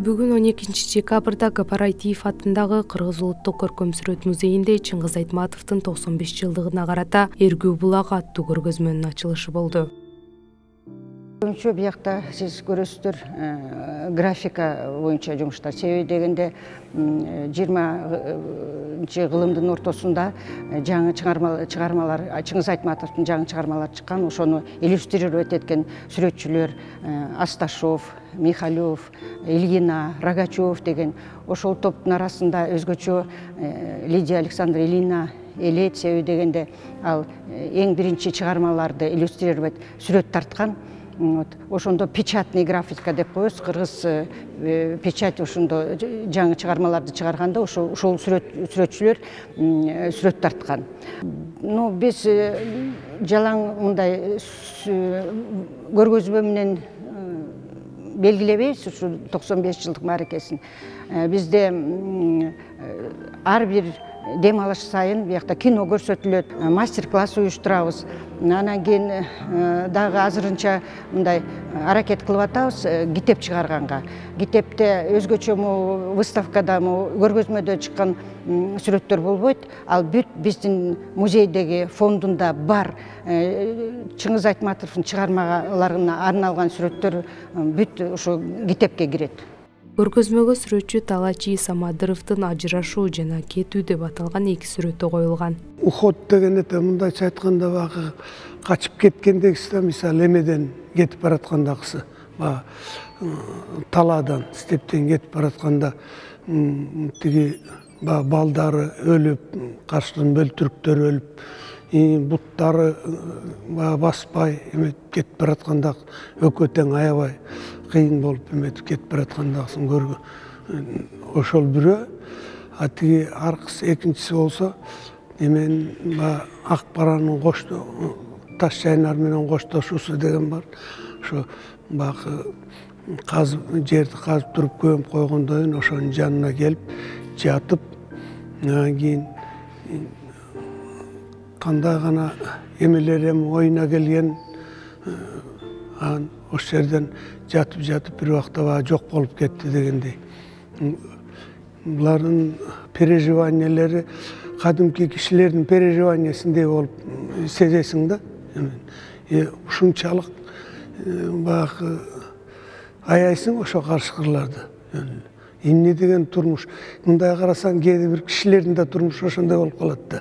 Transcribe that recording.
Бүгүн 12 декабрда Кооператив атындагы Кыргыз улуттук көркөм-сүрөт музейинде Чыңгыз Айтматовдун 95 жылдыгына карата Эргүү булагы аттуу көргөзмөнүн ачылышы болду. Көбүнчө биякта сиз көрөсүздөр графика боюнча жумуштар. Себеби дегенде 20 кылымдын ортосунда жаңы чыгармалар Чыңгыз Айтматовдун жаңы чыгармалары чыккан, ошону иллюстрировать эткен сүрөтчүлөр Асташов, Михалев, Ильина, Рогачев деген ошол топтун арасында өзгөчө Лидия Александра Ильина элет себеби дегенде ал эң биринчи чыгармаларды иллюстрировать сүрөт тарткан. Ошондо печатный графика деп коебуз. Кыргыз печать ошондо жаңы чыгармаларды чыгарганда ошол сүрөтчүлөр сүрөт тарткан. Биз жалаң мындай көргөзмө менен белгилебейбиз ушу 95 жылдык мааракесин. Бизде ар бир дем алыш сайын биякта кино көрсөтүлөт, мастер-класс уюштурабыз. Анан кийин дагы азырынча мындай аракет кылып атабыз китеп чыгарганга. Китепте өзгөчө выставкада, көргөзмөдө чыккан сүрөттөр болбойт. Ал бүт биздин музейдеги фондунда бар Чыңгыз Айтматовдун чыгармаларына арналган сүрөттөр бүт ошо китепке кирет. Көргөзмөгө сүрөтчү Талачи Самадыровдун Ажырашуу жана Кетүү деп аталган 2 сүрөтү коюлган. Уход деген мындайча айтканда багы качып кеткендегиси, мисалы эмеден кетип бараткандагысы, талаадан, стептен кетип баратканда тиги балдары өлүп, каршыдын бөлтүрүктөрү өлүп, буттары баспай эметип кетип баратканда өкө тең аябай кыйын болуп эметип кетип бараткандагысын көргөн. Ошол бирөө, а тиги аркысы экинчиси болсо эмен ак баранын таш жайнар менен коштошуусу деген бар. Ошо багы жерди казып туруп көмүп койгондон кийин ошонун жанына келип жатып, кийин кандай гана эмелер оюна келген, ошол жерден жатып бир убакта жок болуп кетти дегендей. Булардын переживаниялери кадимки кишилердин переживаниясындай болуп сезесиң да. Ушунчалык багы аяйсың ошо каршыкырларды. Эмне деген турмуш, мындай карасаң кээде бир кишилердин да турмушу ошондой болуп калат да.